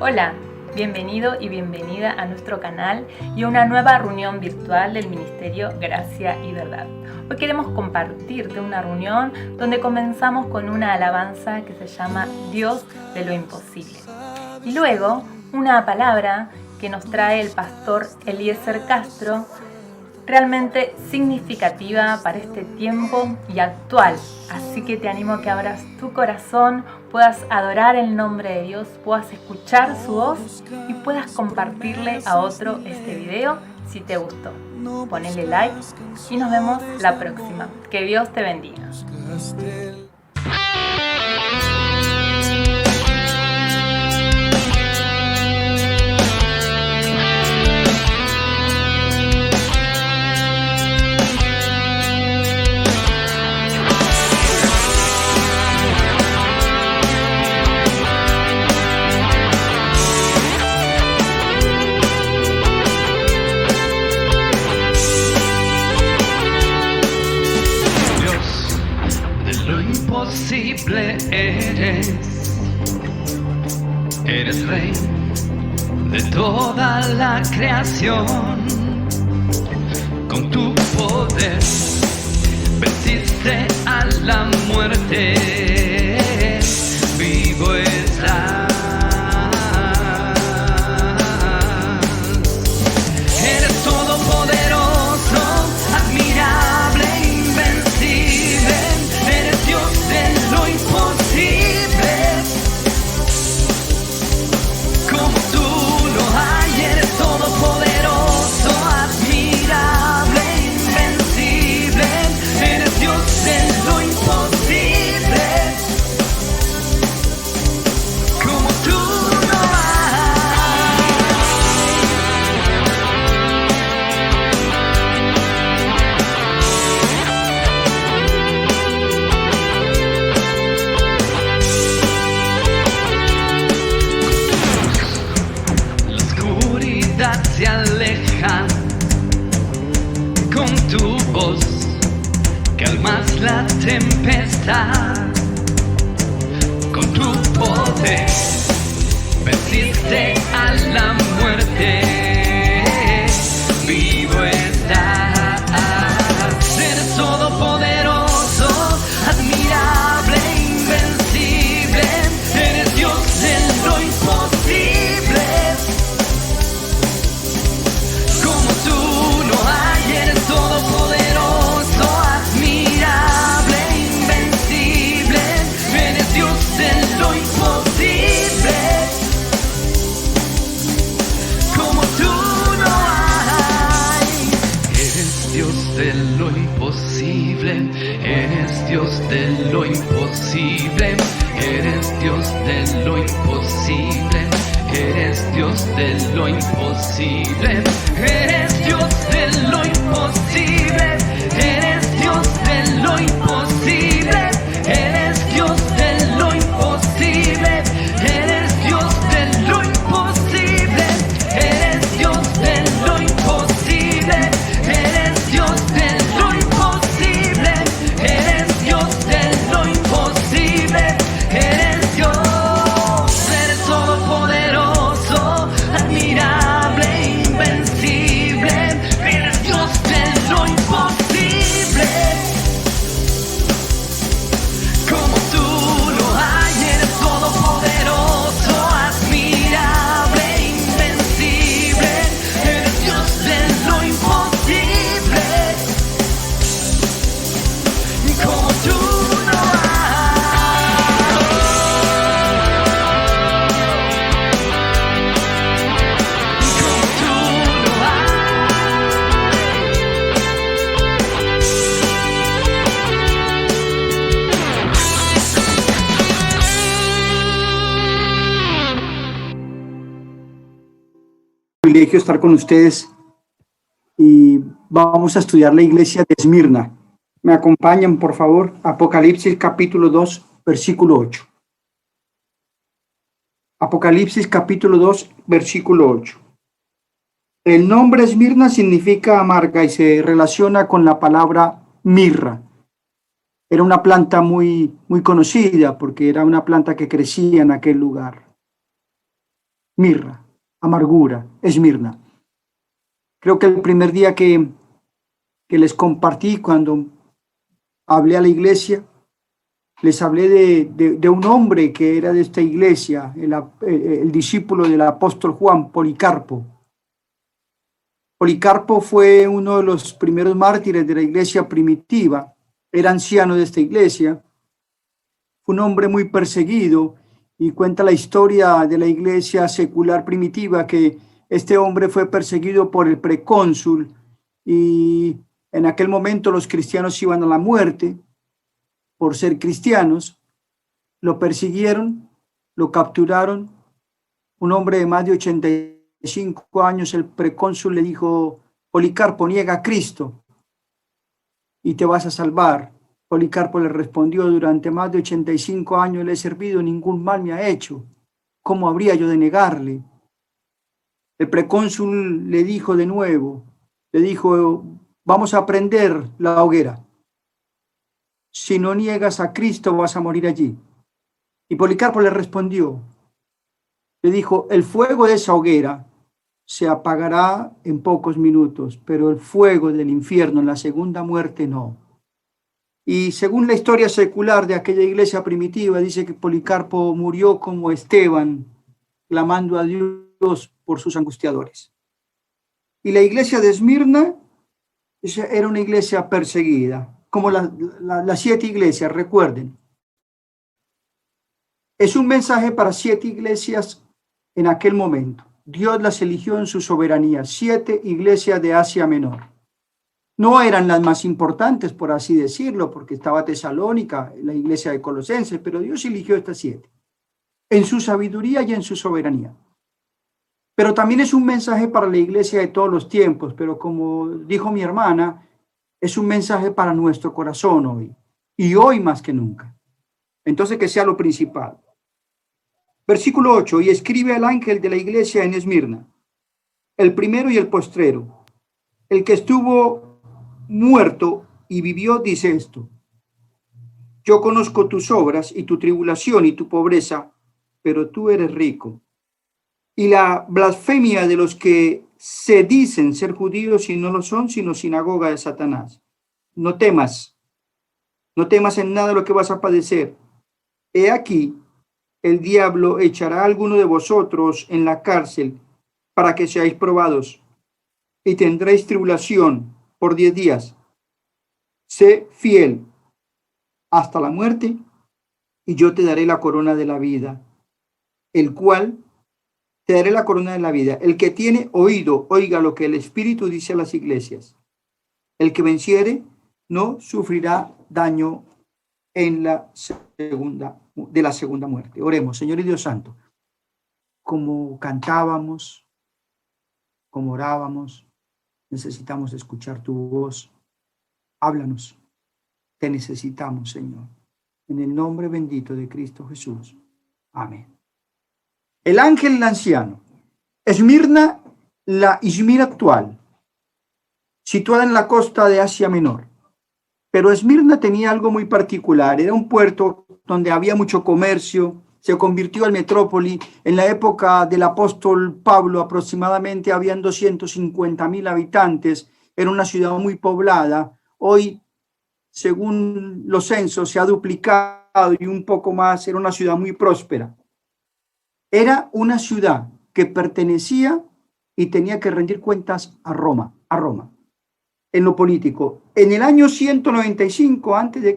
Hola, bienvenido y bienvenida a nuestro canal y a una nueva reunión virtual del Ministerio Gracia y Verdad. Hoy queremos compartirte una reunión donde comenzamos con una alabanza que se llama Dios de lo imposible. Y luego una palabra que nos trae el pastor Eliezer Castro, realmente significativa para este tiempo y actual. Así que te animo a que abras tu corazón, puedas adorar el nombre de Dios, puedas escuchar su voz y puedas compartirle a otro este video si te gustó. Ponele like y nos vemos la próxima. Que Dios te bendiga. Imposible eres rey de toda la creación. Con tu poder venciste a la muerte, vivo estás. Eres todopoderoso, admirable, invencible. Eres Dios de lo imposible. Como tú no hay, eres todopoderoso, admirable, invencible. Eres Dios de lo imposible. Como tú no hay. La oscuridad se aleja con tu voz, calmas la tempestad. Con tu poder venciste a la muerte, vivo estás. Eres todopoderoso, admirable, invencible. Eres Dios de lo imposible. Como tú no hay, eres todopoderoso, admirable, invencible. Eres Dios de lo imposible. Como tú no hay. Eres Dios de lo imposible. Eres Dios de lo imposible. Eres Dios de lo imposible. Eres Dios de lo imposible. Eres Dios de lo imposible. Eres Dios de lo imposible. Eres Dios de lo imposible. Eres Dios de lo imposible. Eres Dios de lo imposible. Eres Dios de lo imposible. Eres Dios de lo imposible. Eres Dios. Eres todopoderoso, admirable, invencible. Eres Dios de lo imposible. Como tú no hay, eres todopoderoso, admirable, invencible. Eres Dios de lo imposible. Como tú no hay. Como tú no Privilegio estar con ustedes y vamos a estudiar la iglesia de Esmirna. Me acompañan, por favor, Apocalipsis capítulo 2, versículo 8. Apocalipsis capítulo 2, versículo 8. El nombre Esmirna significa amarga y se relaciona con la palabra mirra. Era una planta muy conocida porque era una planta que crecía en aquel lugar. mirra, amargura, Esmirna. Creo que el primer día que les compartí cuando hablé a la iglesia, les hablé de un hombre que era de esta iglesia, el discípulo del apóstol Juan, Policarpo. Policarpo fue uno de los primeros mártires de la iglesia primitiva, era anciano de esta iglesia, fue un hombre muy perseguido y cuenta la historia de la iglesia secular primitiva que este hombre fue perseguido por el precónsul y en aquel momento los cristianos iban a la muerte por ser cristianos, lo persiguieron, lo capturaron, un hombre de más de 85 años, el precónsul le dijo, Policarpo, niega a Cristo y te vas a salvar. Policarpo le respondió, durante más de 85 años le he servido, ningún mal me ha hecho. ¿Cómo habría yo de negarle? El precónsul le dijo de nuevo, le dijo, vamos a prender la hoguera. Si no niegas a Cristo vas a morir allí. Y Policarpo le respondió, le dijo, el fuego de esa hoguera se apagará en pocos minutos, pero el fuego del infierno en la segunda muerte no. Y según la historia secular de aquella iglesia primitiva, dice que Policarpo murió como Esteban, clamando a Dios por sus angustiadores. Y la iglesia de Esmirna era una iglesia perseguida, como las 7 iglesias, recuerden. Es un mensaje para 7 iglesias en aquel momento. Dios las eligió en su soberanía, 7 iglesias de Asia Menor. No eran las más importantes, por así decirlo, porque estaba Tesalónica, la iglesia de Colosenses, pero Dios eligió estas 7, en su sabiduría y en su soberanía. Pero también es un mensaje para la iglesia de todos los tiempos, pero como dijo mi hermana, es un mensaje para nuestro corazón hoy, y hoy más que nunca. Entonces, que sea lo principal. Versículo 8, y escribe al ángel de la iglesia en Esmirna, el primero y el postrero, el que estuvo muerto y vivió, dice esto: yo conozco tus obras y tu tribulación y tu pobreza, pero tú eres rico. Y la blasfemia de los que se dicen ser judíos y no lo son, sino sinagoga de Satanás. No temas en nada lo que vas a padecer. He aquí, el diablo echará a alguno de vosotros en la cárcel para que seáis probados, y tendréis tribulación por 10 días. Sé fiel hasta la muerte, y yo te daré la corona de la vida, te daré la corona de la vida. El que tiene oído, oiga lo que el Espíritu dice a las iglesias. El que venciere no sufrirá daño de la segunda muerte. Oremos, Señor y Dios Santo, como cantábamos, como orábamos, necesitamos escuchar tu voz. Háblanos, te necesitamos, Señor. En el nombre bendito de Cristo Jesús. Amén. El ángel anciano. Esmirna, la Izmir actual, situada en la costa de Asia Menor. Pero Esmirna tenía algo muy particular. Era un puerto donde había mucho comercio, se convirtió en metrópoli. En la época del apóstol Pablo aproximadamente habían 250,000 habitantes. Era una ciudad muy poblada. Hoy, según los censos, se ha duplicado y un poco más. Era una ciudad muy próspera. Era una ciudad que pertenecía y tenía que rendir cuentas a Roma. En lo político, en el año 195 a.C.,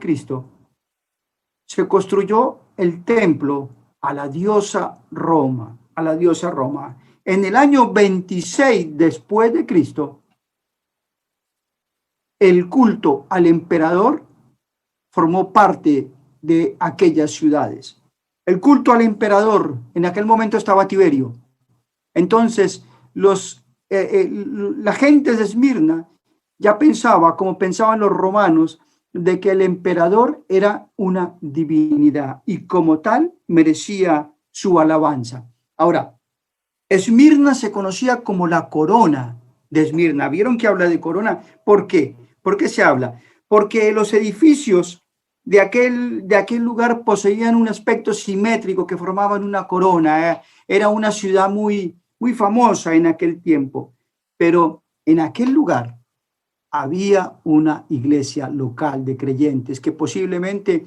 se construyó el templo a la diosa Roma. En el año 26 después de Cristo, el culto al emperador formó parte de aquellas ciudades. El culto al emperador, en aquel momento estaba Tiberio. Entonces, la gente de Esmirna ya pensaba, como pensaban los romanos, de que el emperador era una divinidad y como tal merecía su alabanza. Ahora, Esmirna se conocía como la corona de Esmirna. ¿Vieron que habla de corona? ¿Por qué? ¿Por qué se habla? Porque los edificios de aquel lugar poseían un aspecto simétrico que formaban una corona. Era una ciudad muy, muy famosa en aquel tiempo, pero en aquel lugar había una iglesia local de creyentes que posiblemente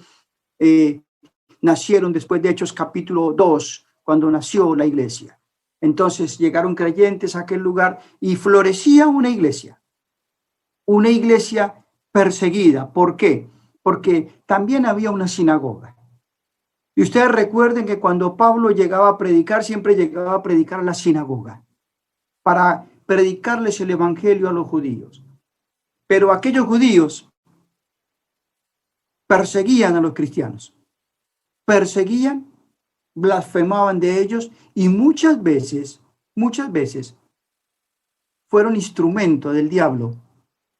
nacieron después de Hechos capítulo 2, cuando nació la iglesia. Entonces llegaron creyentes a aquel lugar y florecía una iglesia perseguida. ¿Por qué? Porque también había una sinagoga. Y ustedes recuerden que cuando Pablo llegaba a predicar, siempre llegaba a predicar a la sinagoga, para predicarles el evangelio a los judíos. Pero aquellos judíos perseguían a los cristianos, perseguían, blasfemaban de ellos y muchas veces fueron instrumento del diablo,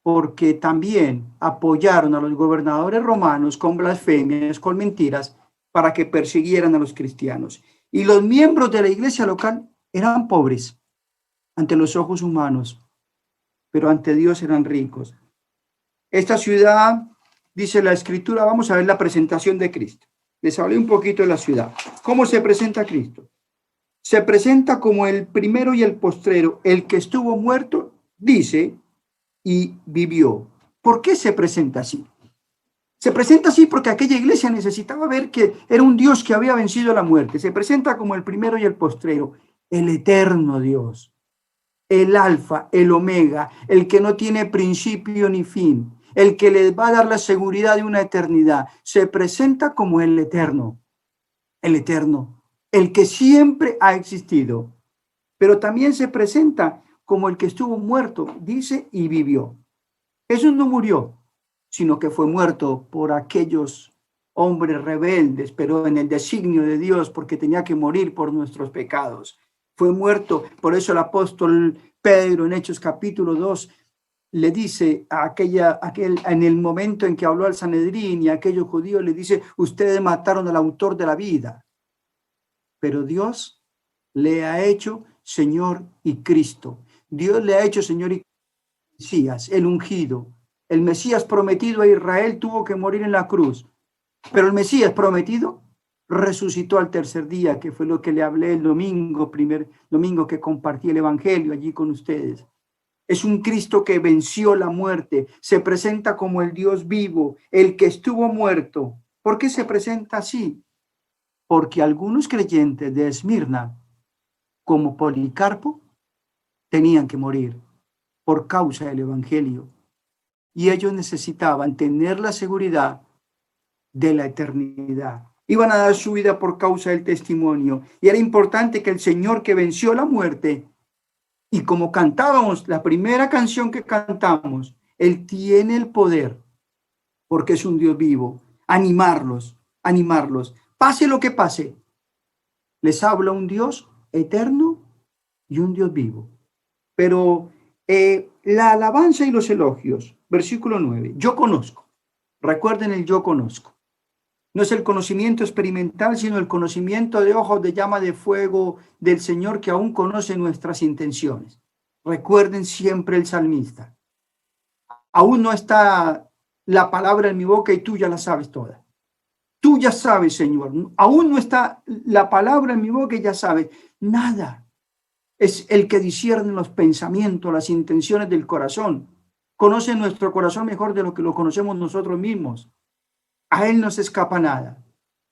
porque también apoyaron a los gobernadores romanos con blasfemias, con mentiras, para que persiguieran a los cristianos. Y los miembros de la iglesia local eran pobres ante los ojos humanos, pero ante Dios eran ricos. Esta ciudad, dice la Escritura, vamos a ver la presentación de Cristo. Les hablé un poquito de la ciudad. ¿Cómo se presenta Cristo? Se presenta como el primero y el postrero, el que estuvo muerto, dice, y vivió. ¿Por qué se presenta así? Se presenta así porque aquella iglesia necesitaba ver que era un Dios que había vencido la muerte. Se presenta como el primero y el postrero, el eterno Dios, el alfa, el omega, el que no tiene principio ni fin, el que les va a dar la seguridad de una eternidad. Se presenta como el eterno, el que siempre ha existido, pero también se presenta como el que estuvo muerto, dice, y vivió. Jesús no murió, sino que fue muerto por aquellos hombres rebeldes, pero en el designio de Dios, porque tenía que morir por nuestros pecados. Fue muerto, por eso el apóstol Pedro en Hechos capítulo 2 le dice a en el momento en que habló al Sanedrín y a aquellos judíos, le dice, ustedes mataron al autor de la vida, pero Dios le ha hecho Señor y Cristo. Dios le ha hecho Señor y Mesías, el ungido. El Mesías prometido a Israel tuvo que morir en la cruz, pero el Mesías prometido resucitó al tercer día, que fue lo que le hablé el primer domingo que compartí el evangelio allí con ustedes. Es un Cristo que venció la muerte, se presenta como el Dios vivo, el que estuvo muerto. ¿Por qué se presenta así? Porque algunos creyentes de Esmirna, como Policarpo, tenían que morir por causa del evangelio. Y ellos necesitaban tener la seguridad de la eternidad. Iban a dar su vida por causa del testimonio. Y era importante que el Señor que venció la muerte, y como cantábamos la primera canción que cantamos, Él tiene el poder, porque es un Dios vivo, animarlos. Pase lo que pase, les habla un Dios eterno y un Dios vivo. Pero la alabanza y los elogios, versículo 9, yo conozco. Recuerden el yo conozco. No es el conocimiento experimental, sino el conocimiento de ojos de llama de fuego del Señor que aún conoce nuestras intenciones. Recuerden siempre el salmista. Aún no está la palabra en mi boca y tú ya la sabes toda. Tú ya sabes, Señor. Aún no está la palabra en mi boca y ya sabes. Nada. Es el que discierne los pensamientos, las intenciones del corazón. Conoce nuestro corazón mejor de lo que lo conocemos nosotros mismos. A Él no se escapa nada.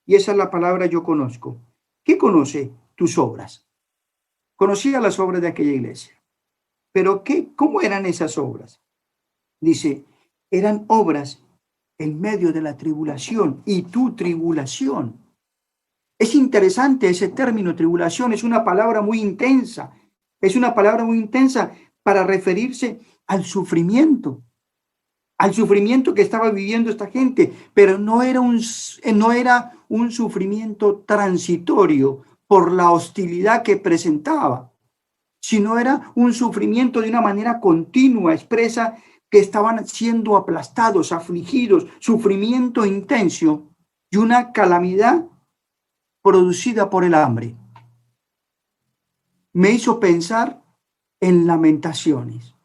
Y esa es la palabra yo conozco. ¿Qué conoce? Tus obras. Conocía las obras de aquella iglesia. Pero ¿cómo eran esas obras? Dice, eran obras en medio de la tribulación y tu tribulación. Es interesante ese término tribulación, es una palabra muy intensa. Es una palabra muy intensa para referirse al sufrimiento que estaba viviendo esta gente, pero no era un sufrimiento transitorio por la hostilidad que presentaba, sino era un sufrimiento de una manera continua, expresa, que estaban siendo aplastados, afligidos, sufrimiento intenso y una calamidad producida por el hambre. Me hizo pensar en Lamentaciones.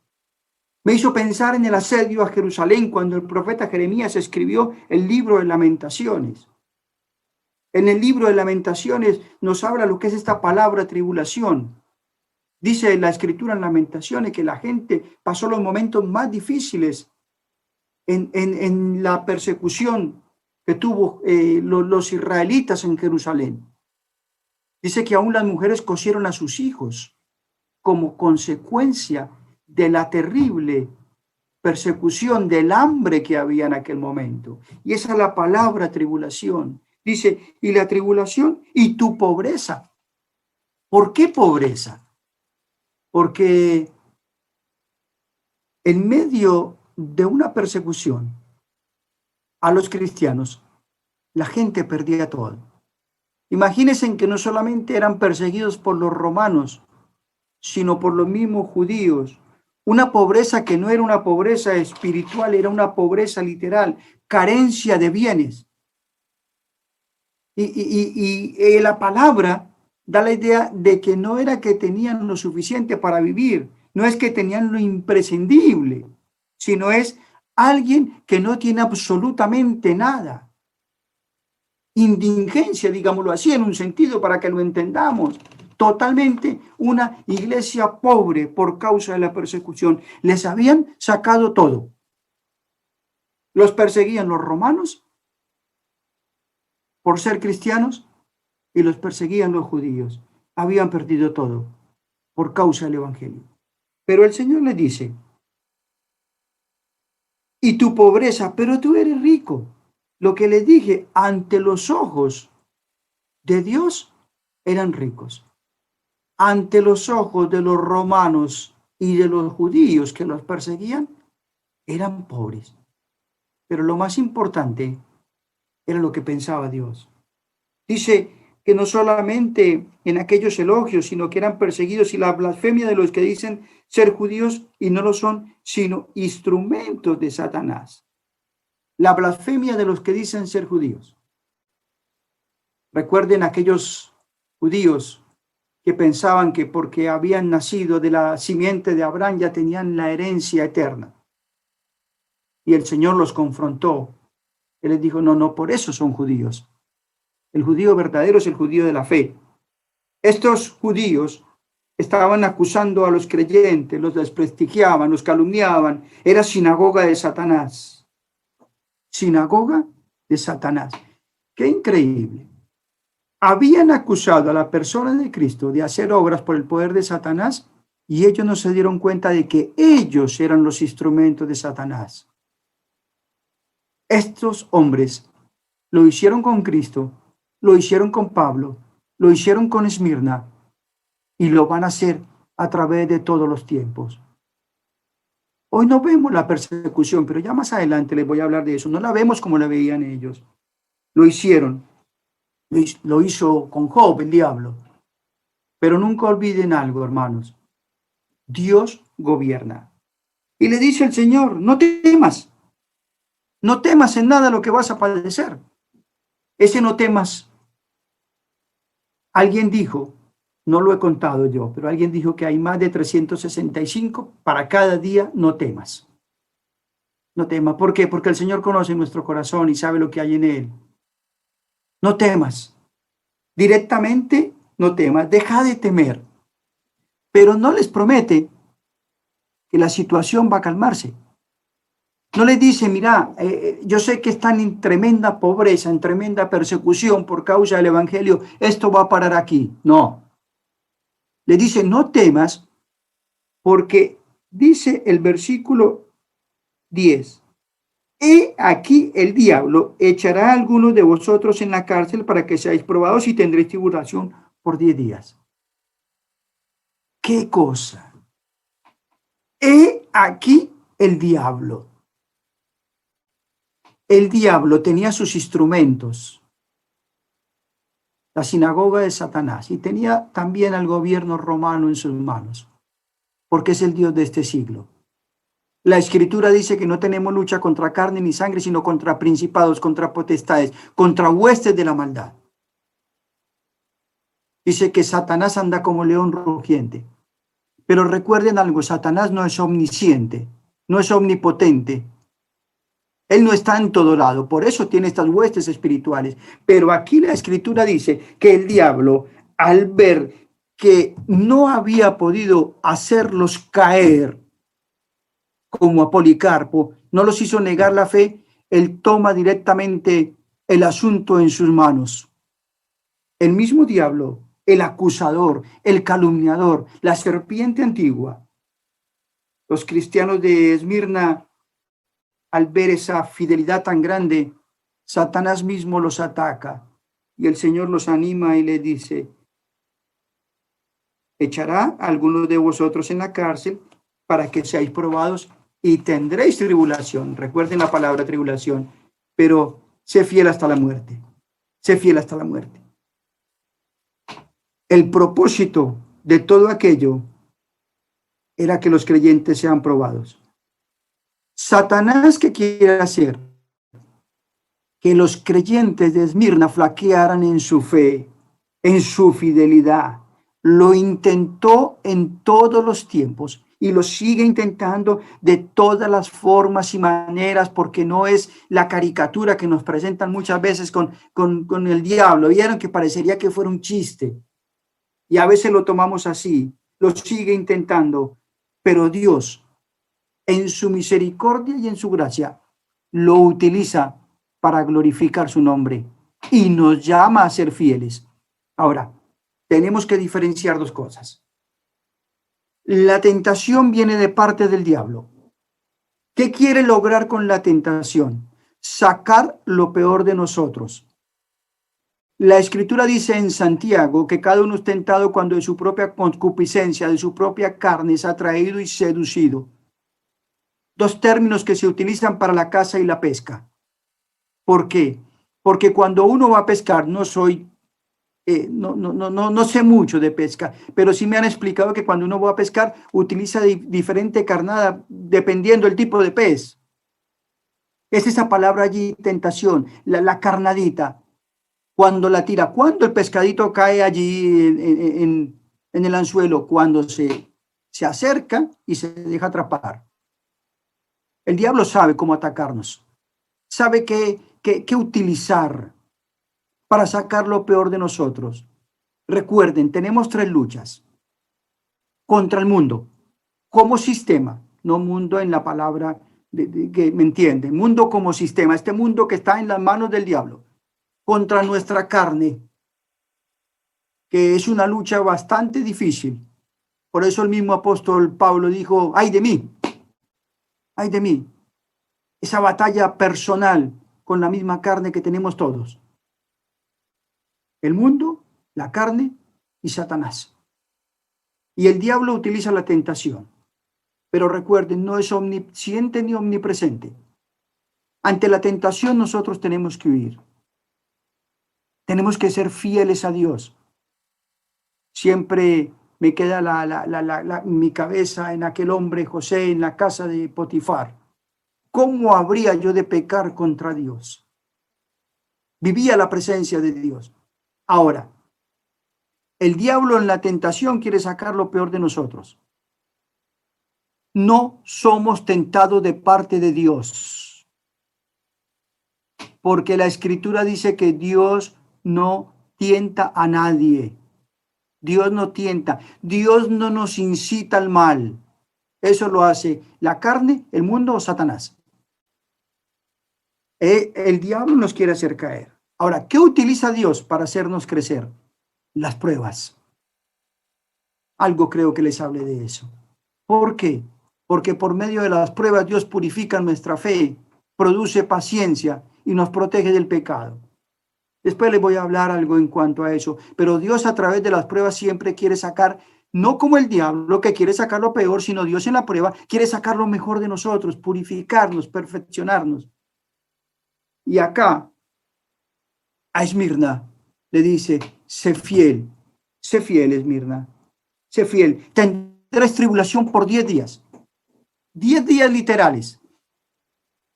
Me hizo pensar en el asedio a Jerusalén cuando el profeta Jeremías escribió el libro de Lamentaciones. En el libro de Lamentaciones nos habla lo que es esta palabra tribulación. Dice la escritura en Lamentaciones que la gente pasó los momentos más difíciles en la persecución que tuvo los israelitas en Jerusalén. Dice que aún las mujeres cosieron a sus hijos como consecuencia de la terrible persecución, del hambre que había en aquel momento. Y esa es la palabra tribulación. Dice, y la tribulación y tu pobreza. ¿Por qué pobreza? Porque en medio de una persecución a los cristianos, la gente perdía todo. Imagínense que no solamente eran perseguidos por los romanos, sino por los mismos judíos. Una pobreza que no era una pobreza espiritual, era una pobreza literal, carencia de bienes. Y la palabra da la idea de que no era que tenían lo suficiente para vivir, no es que tenían lo imprescindible, sino es alguien que no tiene absolutamente nada. Indigencia, digámoslo así, en un sentido para que lo entendamos. Totalmente una iglesia pobre por causa de la persecución. Les habían sacado todo. Los perseguían los romanos por ser cristianos y los perseguían los judíos. Habían perdido todo por causa del evangelio. Pero el Señor les dice, y tu pobreza, pero tú eres rico. Lo que les dije, ante los ojos de Dios eran ricos. Ante los ojos de los romanos y de los judíos que los perseguían, eran pobres. Pero lo más importante era lo que pensaba Dios. Dice que no solamente en aquellos elogios, sino que eran perseguidos, y la blasfemia de los que dicen ser judíos y no lo son, sino instrumentos de Satanás. La blasfemia de los que dicen ser judíos. Recuerden aquellos judíos que pensaban que porque habían nacido de la simiente de Abraham ya tenían la herencia eterna. Y el Señor los confrontó. Él les dijo, no, por eso son judíos. El judío verdadero es el judío de la fe. Estos judíos estaban acusando a los creyentes, los desprestigiaban, los calumniaban. Era sinagoga de Satanás. Sinagoga de Satanás. ¡Qué increíble! Habían acusado a la persona de Cristo de hacer obras por el poder de Satanás y ellos no se dieron cuenta de que ellos eran los instrumentos de Satanás. Estos hombres lo hicieron con Cristo, lo hicieron con Pablo, lo hicieron con Esmirna y lo van a hacer a través de todos los tiempos. Hoy no vemos la persecución, pero ya más adelante les voy a hablar de eso. No la vemos como la veían ellos. Lo hicieron. Lo hizo con Job, el diablo. Pero nunca olviden algo, hermanos. Dios gobierna. Y le dice el Señor, no temas. No temas en nada lo que vas a padecer. Ese no temas. Alguien dijo, no lo he contado yo, pero alguien dijo que hay más de 365 para cada día, no temas. No temas. ¿Por qué? Porque el Señor conoce nuestro corazón y sabe lo que hay en él. No temas. Directamente, no temas. Deja de temer. Pero no les promete que la situación va a calmarse. No les dice, mira, yo sé que están en tremenda pobreza, en tremenda persecución por causa del evangelio. Esto va a parar aquí. No. Le dice, no temas, porque dice el versículo 10. He aquí el diablo echará a algunos de vosotros en la cárcel para que seáis probados y tendréis tribulación por 10 días. ¿Qué cosa? He aquí el diablo. El diablo tenía sus instrumentos, la sinagoga de Satanás, y tenía también al gobierno romano en sus manos, porque es el Dios de este siglo. La Escritura dice que no tenemos lucha contra carne ni sangre, sino contra principados, contra potestades, contra huestes de la maldad. Dice que Satanás anda como león rugiente. Pero recuerden algo, Satanás no es omnisciente. no es omnipotente. Él no está en todo lado, por eso tiene estas huestes espirituales. Pero aquí la Escritura dice que el diablo, al ver que no había podido hacerlos caer como a Policarpo, no los hizo negar la fe, él toma directamente el asunto en sus manos. El mismo diablo, el acusador, el calumniador, la serpiente antigua. Los cristianos de Esmirna, al ver esa fidelidad tan grande, Satanás mismo los ataca y el Señor los anima y les dice: echará a algunos de vosotros en la cárcel para que seáis probados y tendréis tribulación. Recuerden la palabra tribulación, pero sé fiel hasta la muerte. Sé fiel hasta la muerte. El propósito de todo aquello era que los creyentes sean probados. Satanás, ¿qué quiere hacer? Que los creyentes de Esmirna flaquearan en su fe, en su fidelidad. Lo intentó en todos los tiempos y lo sigue intentando de todas las formas y maneras, porque no es la caricatura que nos presentan muchas veces con el diablo. Vieron que parecería que fuera un chiste y a veces lo tomamos así. Lo sigue intentando, pero Dios, en su misericordia y en su gracia, lo utiliza para glorificar su nombre y nos llama a ser fieles. Ahora, tenemos que diferenciar dos cosas. La tentación viene de parte del diablo. ¿Qué quiere lograr con la tentación? Sacar lo peor de nosotros. La Escritura dice en Santiago que cada uno es tentado cuando de su propia concupiscencia, de su propia carne es atraído y seducido. Dos términos que se utilizan para la caza y la pesca. ¿Por qué? Porque cuando uno va a pescar, no sé mucho de pesca, pero sí me han explicado que cuando uno va a pescar utiliza diferente carnada dependiendo del tipo de pez. Es esa palabra allí, tentación, la carnadita. Cuando la tira, cuando el pescadito cae allí en el anzuelo, cuando se acerca y se deja atrapar. El diablo sabe cómo atacarnos, sabe qué utilizar para sacar lo peor de nosotros. Recuerden, tenemos tres luchas contra el mundo, como sistema, no mundo en la palabra que me entienden, mundo como sistema, este mundo que está en las manos del diablo, contra nuestra carne, que es una lucha bastante difícil. Por eso el mismo apóstol Pablo dijo: ¡ay de mí! ¡Ay de mí! Esa batalla personal con la misma carne que tenemos todos. El mundo, la carne y Satanás. Y el diablo utiliza la tentación. Pero recuerden, no es omnisciente ni omnipresente. Ante la tentación nosotros tenemos que huir. Tenemos que ser fieles a Dios. Siempre me queda mi cabeza en aquel hombre José en la casa de Potifar. ¿Cómo habría yo de pecar contra Dios? Vivía la presencia de Dios. Ahora, el diablo en la tentación quiere sacar lo peor de nosotros. No somos tentados de parte de Dios, porque la Escritura dice que Dios no tienta a nadie. Dios no tienta. Dios no nos incita al mal. Eso lo hace la carne, el mundo o Satanás. El diablo nos quiere hacer caer. Ahora, ¿qué utiliza Dios para hacernos crecer? Las pruebas. Algo creo que les hable de eso. ¿Por qué? Porque por medio de las pruebas Dios purifica nuestra fe, produce paciencia y nos protege del pecado. Después les voy a hablar algo en cuanto a eso, pero Dios a través de las pruebas siempre quiere sacar, no como el diablo que quiere sacar lo peor, sino Dios en la prueba quiere sacar lo mejor de nosotros, purificarnos, perfeccionarnos. Y acá a Esmirna le dice: sé fiel Esmirna, sé fiel, tendrás tribulación por 10 días. 10 días literales.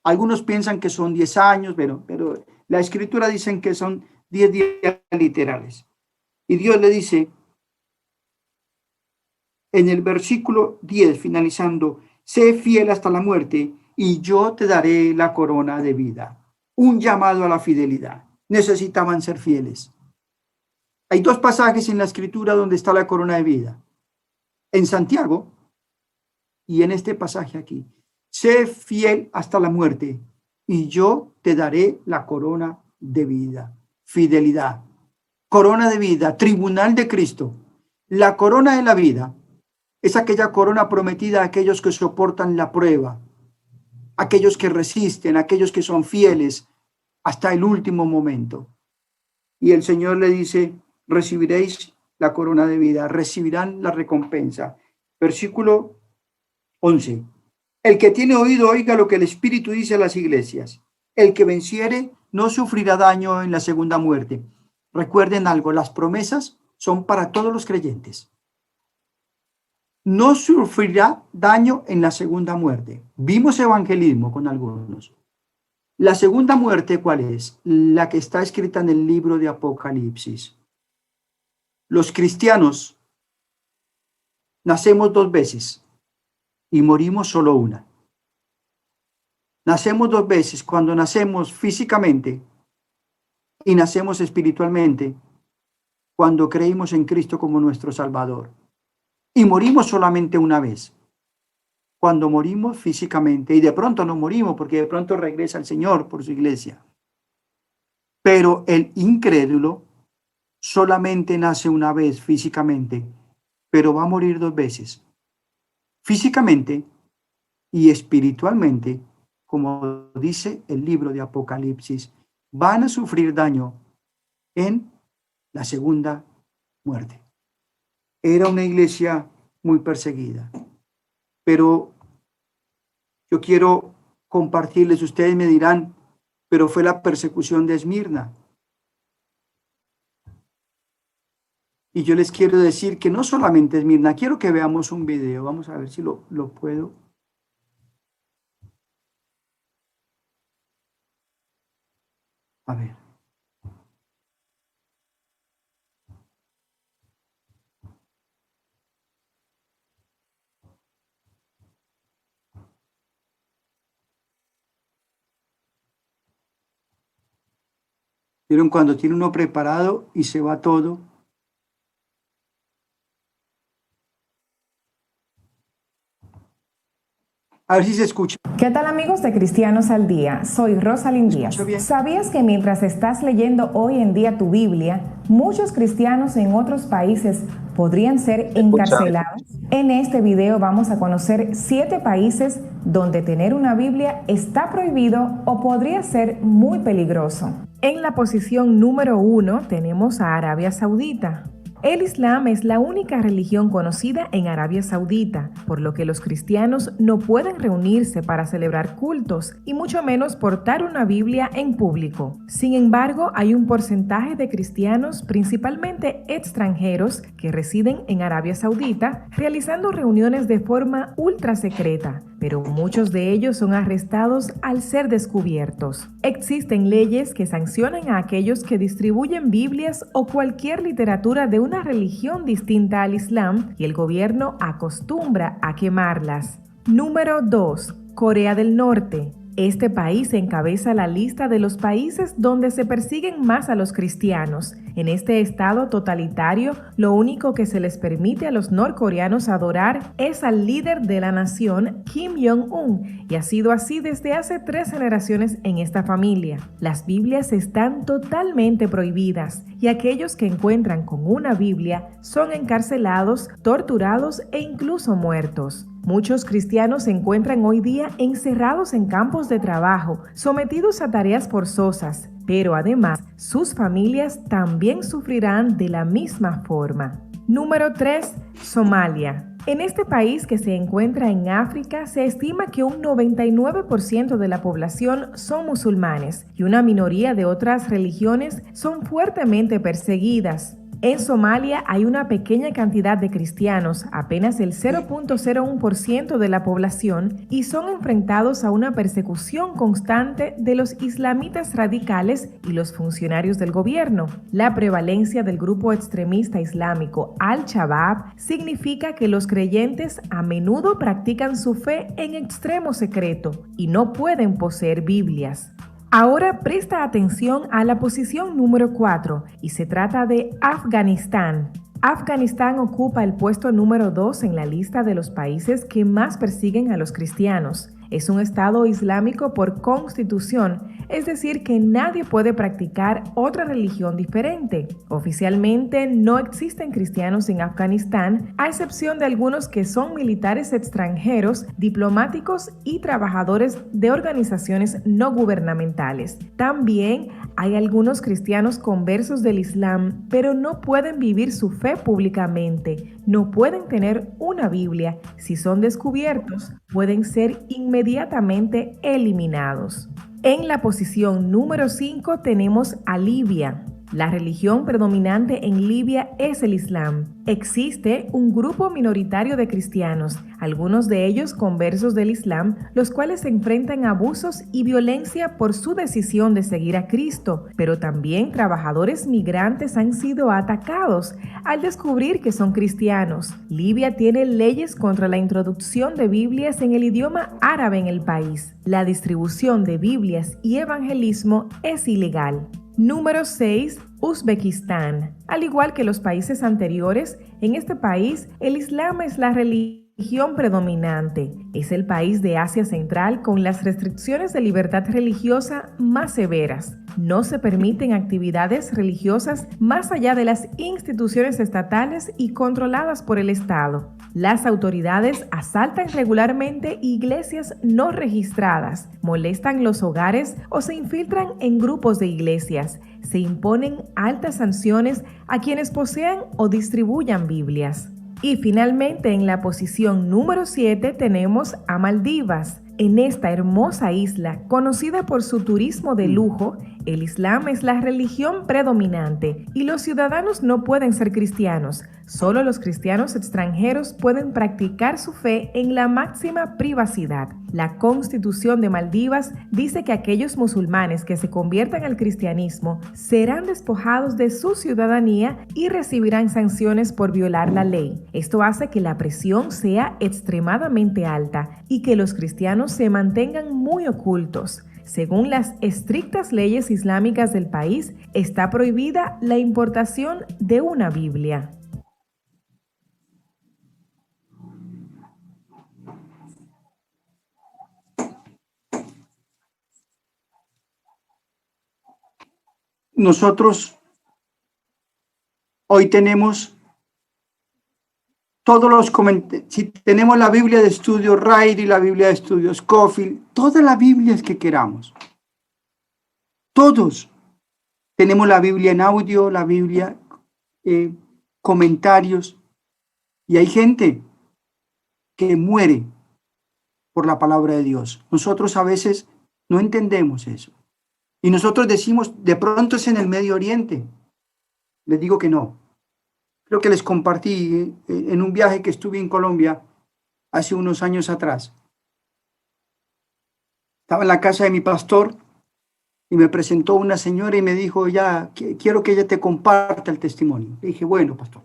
Algunos piensan que son 10 años, pero la Escritura dice que son 10 días literales. Y Dios le dice en el versículo 10, finalizando: sé fiel hasta la muerte y yo te daré la corona de vida. Un llamado a la fidelidad. Necesitaban ser fieles. Hay dos pasajes en la Escritura donde está la corona de vida. En Santiago y en este pasaje aquí. Sé fiel hasta la muerte y yo te daré la corona de vida. Fidelidad. Corona de vida, tribunal de Cristo. La corona de la vida es aquella corona prometida a aquellos que soportan la prueba, aquellos que resisten, aquellos que son fieles hasta el último momento. Y el Señor le dice, recibiréis la corona de vida, recibirán la recompensa. Versículo 11. El que tiene oído, oiga lo que el Espíritu dice a las iglesias. El que venciere no sufrirá daño en la segunda muerte. Recuerden algo, las promesas son para todos los creyentes. No sufrirá daño en la segunda muerte. Vimos evangelismo con algunos. La segunda muerte, ¿cuál es? La que está escrita en el libro de Apocalipsis. Los cristianos nacemos 2 veces y morimos solo una. Nacemos 2 veces, cuando nacemos físicamente y nacemos espiritualmente, cuando creímos en Cristo como nuestro Salvador. Y morimos solamente una vez, cuando morimos físicamente, y de pronto no morimos porque de pronto regresa el Señor por su iglesia. Pero el incrédulo solamente nace una vez físicamente, pero va a morir 2 veces, físicamente y espiritualmente, como dice el libro de Apocalipsis. Van a sufrir daño en la segunda muerte. Era una iglesia muy perseguida, pero yo quiero compartirles, ustedes me dirán, pero fue la persecución de Esmirna. Y yo les quiero decir que no solamente Esmirna, quiero que veamos un video, vamos a ver si lo puedo. A ver. ¿Vieron cuando tiene uno preparado y se va todo? A ver si se escucha. ¿Qué tal, amigos de Cristianos al Día? Soy Rosalind Díaz. ¿Sabías que mientras estás leyendo hoy en día tu Biblia, muchos cristianos en otros países podrían ser encarcelados? En este video vamos a conocer 7 países donde tener una Biblia está prohibido o podría ser muy peligroso. En la posición número 1 tenemos a Arabia Saudita. El Islam es la única religión conocida en Arabia Saudita, por lo que los cristianos no pueden reunirse para celebrar cultos y mucho menos portar una Biblia en público. Sin embargo, hay un porcentaje de cristianos, principalmente extranjeros, que residen en Arabia Saudita, realizando reuniones de forma ultra secreta, pero muchos de ellos son arrestados al ser descubiertos. Existen leyes que sancionan a aquellos que distribuyen Biblias o cualquier literatura de una religión distinta al Islam, y el gobierno acostumbra a quemarlas. Número 2. Corea del Norte. Este país encabeza la lista de los países donde se persiguen más a los cristianos. En este estado totalitario, lo único que se les permite a los norcoreanos adorar es al líder de la nación, Kim Jong-un, y ha sido así desde hace 3 generaciones en esta familia. Las Biblias están totalmente prohibidas y aquellos que encuentran con una Biblia son encarcelados, torturados e incluso muertos. Muchos cristianos se encuentran hoy día encerrados en campos de trabajo, sometidos a tareas forzosas, pero además sus familias también sufrirán de la misma forma. Número 3. Somalia. En este país, que se encuentra en África, se estima que un 99% de la población son musulmanes y una minoría de otras religiones son fuertemente perseguidas. En Somalia hay una pequeña cantidad de cristianos, apenas el 0.01% de la población, y son enfrentados a una persecución constante de los islamitas radicales y los funcionarios del gobierno. La prevalencia del grupo extremista islámico Al-Shabaab significa que los creyentes a menudo practican su fe en extremo secreto y no pueden poseer Biblias. Ahora presta atención a la posición número 4 y se trata de Afganistán. Afganistán ocupa el puesto número 2 en la lista de los países que más persiguen a los cristianos. Es un estado islámico por constitución, es decir, que nadie puede practicar otra religión diferente. Oficialmente no existen cristianos en Afganistán, a excepción de algunos que son militares extranjeros, diplomáticos y trabajadores de organizaciones no gubernamentales. También hay algunos cristianos conversos del Islam, pero no pueden vivir su fe públicamente, no pueden tener una Biblia. Si son descubiertos, pueden ser inmediatamente eliminados. En la posición número 5 tenemos a Libia. La religión predominante en Libia es el Islam. Existe un grupo minoritario de cristianos, algunos de ellos conversos del Islam, los cuales se enfrentan a abusos y violencia por su decisión de seguir a Cristo, pero también trabajadores migrantes han sido atacados al descubrir que son cristianos. Libia tiene leyes contra la introducción de Biblias en el idioma árabe en el país. La distribución de Biblias y evangelismo es ilegal. Número 6. Uzbekistán. Al igual que los países anteriores, en este país el Islam es la religión predominante. Es el país de Asia Central con las restricciones de libertad religiosa más severas. No se permiten actividades religiosas más allá de las instituciones estatales y controladas por el Estado. Las autoridades asaltan regularmente iglesias no registradas, molestan los hogares o se infiltran en grupos de iglesias. Se imponen altas sanciones a quienes posean o distribuyan Biblias. Y finalmente, en la posición número 7 tenemos a Maldivas. En esta hermosa isla, conocida por su turismo de lujo, el Islam es la religión predominante y los ciudadanos no pueden ser cristianos. Solo los cristianos extranjeros pueden practicar su fe en la máxima privacidad. La Constitución de Maldivas dice que aquellos musulmanes que se conviertan al cristianismo serán despojados de su ciudadanía y recibirán sanciones por violar la ley. Esto hace que la presión sea extremadamente alta y que los cristianos se mantengan muy ocultos. Según las estrictas leyes islámicas del país, está prohibida la importación de una Biblia. Nosotros hoy tenemos todos los comentarios. Si tenemos la Biblia de estudio Riley, la Biblia de estudio Scofield, todas las Biblias que queramos. Todos. Tenemos la Biblia en audio, la Biblia, comentarios. Y hay gente que muere por la palabra de Dios. Nosotros a veces no entendemos eso. Y nosotros decimos, de pronto es en el Medio Oriente. Les digo que no. Creo que les compartí en un viaje que estuve en Colombia hace unos años atrás. Estaba en la casa de mi pastor y me presentó una señora y me dijo, quiero que ella te comparta el testimonio. Le dije, bueno, pastor.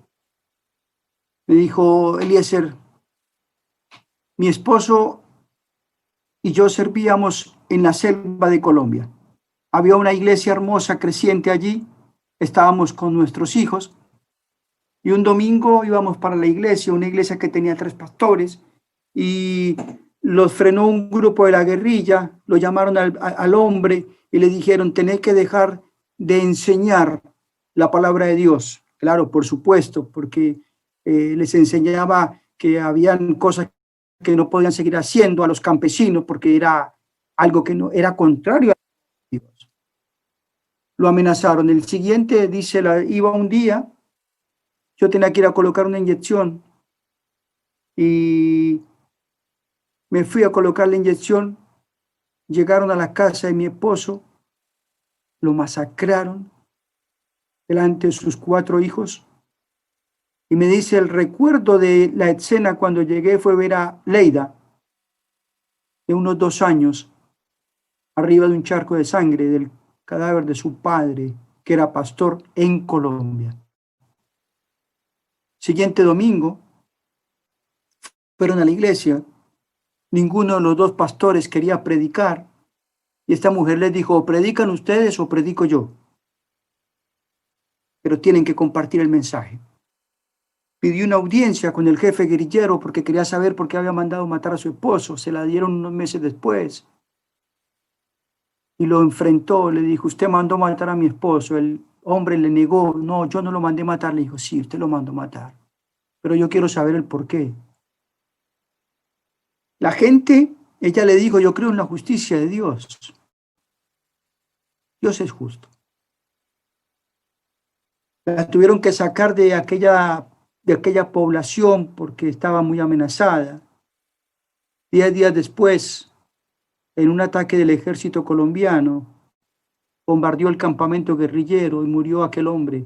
Me dijo, Eliezer, mi esposo y yo servíamos en la selva de Colombia. Había una iglesia hermosa, creciente allí. Estábamos con nuestros hijos. Y un domingo íbamos para la iglesia, una iglesia que tenía 3 pastores, y los frenó un grupo de la guerrilla, lo llamaron al hombre y le dijeron, tenés que dejar de enseñar la palabra de Dios. Claro, por supuesto, porque les enseñaba que habían cosas que no podían seguir haciendo a los campesinos, porque era algo que no era contrario a Dios. Lo amenazaron. El siguiente dice, iba un día, yo tenía que ir a colocar una inyección y me fui a colocar la inyección. Llegaron a la casa de mi esposo, lo masacraron, delante de sus 4 hijos. Y me dice, el recuerdo de la escena cuando llegué fue ver a Leida, de unos 2 años, arriba de un charco de sangre del cadáver de su padre, que era pastor en Colombia. Siguiente domingo, fueron a la iglesia. Ninguno de los 2 pastores quería predicar. Y esta mujer les dijo, o predican ustedes o predico yo. Pero tienen que compartir el mensaje. Pidió una audiencia con el jefe guerrillero porque quería saber por qué había mandado matar a su esposo. Se la dieron unos meses después. Y lo enfrentó, le dijo, usted mandó matar a mi esposo. El hombre le negó, no, yo no lo mandé matar. Le dijo, sí, usted lo mandó matar. Pero yo quiero saber el por qué. La gente, ella le dijo, yo creo en la justicia de Dios. Dios es justo. La tuvieron que sacar de aquella población porque estaba muy amenazada. 10 días después, en un ataque del ejército colombiano, bombardeó el campamento guerrillero y murió aquel hombre.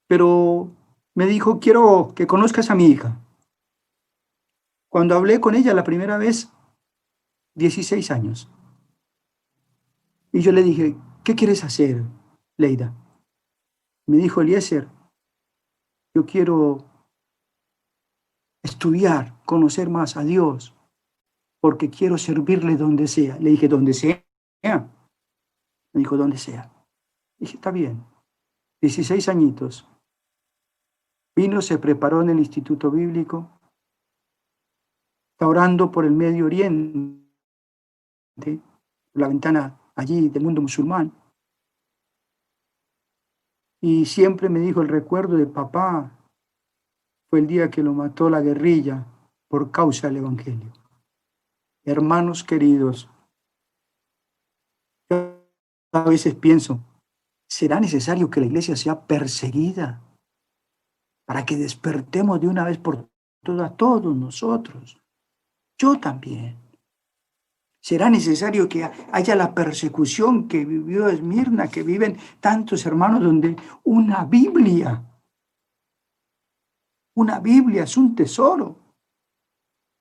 Pero me dijo, quiero que conozcas a mi hija. Cuando hablé con ella la primera vez, 16 años. Y yo le dije, ¿qué quieres hacer, Leida? Me dijo, Eliezer, yo quiero estudiar, conocer más a Dios, porque quiero servirle donde sea. Le dije, ¿donde sea? Me dijo, donde sea. Dije, está bien. 16 añitos. Vino, se preparó en el Instituto Bíblico, está orando por el Medio Oriente, por la ventana allí del mundo musulmán. Y siempre me dijo, el recuerdo de papá fue el día que lo mató la guerrilla por causa del Evangelio. Hermanos queridos, yo a veces pienso, ¿será necesario que la iglesia sea perseguida para que despertemos de una vez por todas, todos nosotros? Yo también. ¿Será necesario que haya la persecución que vivió Esmirna, que viven tantos hermanos, donde una Biblia es un tesoro,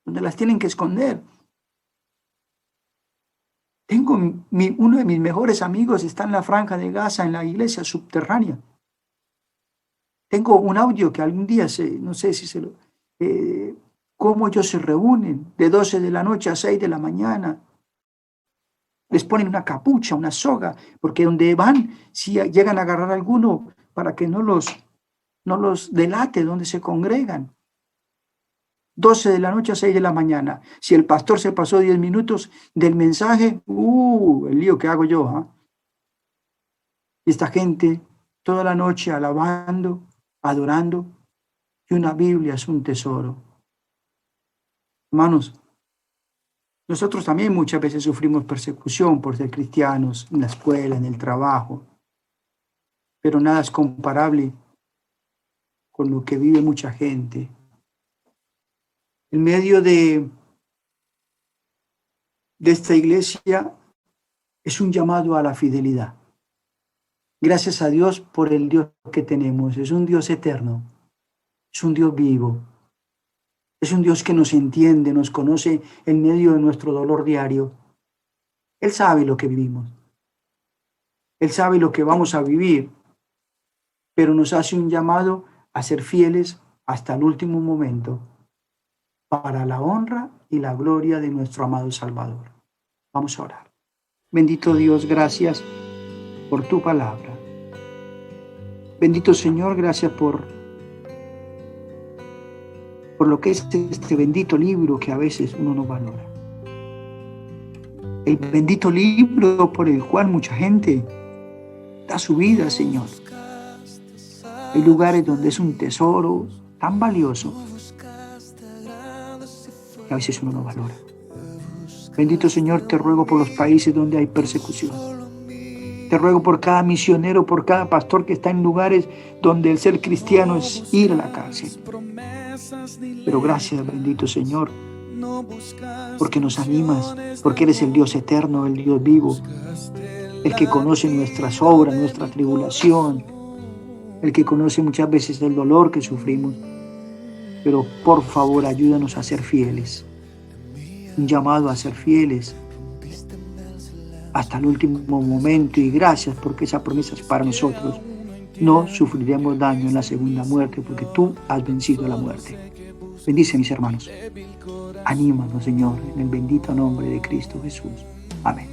donde las tienen que esconder? Tengo uno de mis mejores amigos, está en la Franja de Gaza, en la iglesia subterránea. Tengo un audio que algún día, no sé si se lo... cómo ellos se reúnen de 12 de la noche a 6 de la mañana. Les ponen una capucha, una soga, porque donde van, si llegan a agarrar a alguno, para que no los delate donde se congregan. 12 de la noche a 6 de la mañana. Si el pastor se pasó 10 minutos del mensaje, el lío que hago yo. Y esta gente toda la noche alabando, adorando, y una Biblia es un tesoro. Hermanos, nosotros también muchas veces sufrimos persecución por ser cristianos, en la escuela, en el trabajo, pero nada es comparable con lo que vive mucha gente. En medio de esta iglesia es un llamado a la fidelidad. Gracias a Dios por el Dios que tenemos. Es un Dios eterno, es un Dios vivo. Es un Dios que nos entiende, nos conoce en medio de nuestro dolor diario. Él sabe lo que vivimos. Él sabe lo que vamos a vivir, pero nos hace un llamado a ser fieles hasta el último momento para la honra y la gloria de nuestro amado Salvador. Vamos a orar. Bendito Dios, gracias por tu palabra. Bendito Señor, gracias por lo que es este bendito libro que a veces uno no valora. El bendito libro por el cual mucha gente da su vida, Señor. Hay lugares donde es un tesoro tan valioso que a veces uno no valora. Bendito Señor, te ruego por los países donde hay persecución. Te ruego por cada misionero, por cada pastor que está en lugares donde el ser cristiano es ir a la cárcel. Pero gracias, bendito Señor, porque nos animas, porque eres el Dios eterno, el Dios vivo. el que conoce nuestras obras, nuestra tribulación, el que conoce muchas veces el dolor que sufrimos. Pero por favor, ayúdanos a ser fieles. Un llamado a ser fieles hasta el último momento, y gracias porque esa promesa es para nosotros. No sufriremos daño en la segunda muerte porque tú has vencido la muerte. Bendice, mis hermanos. Anímanos, Señor, en el bendito nombre de Cristo Jesús. Amén.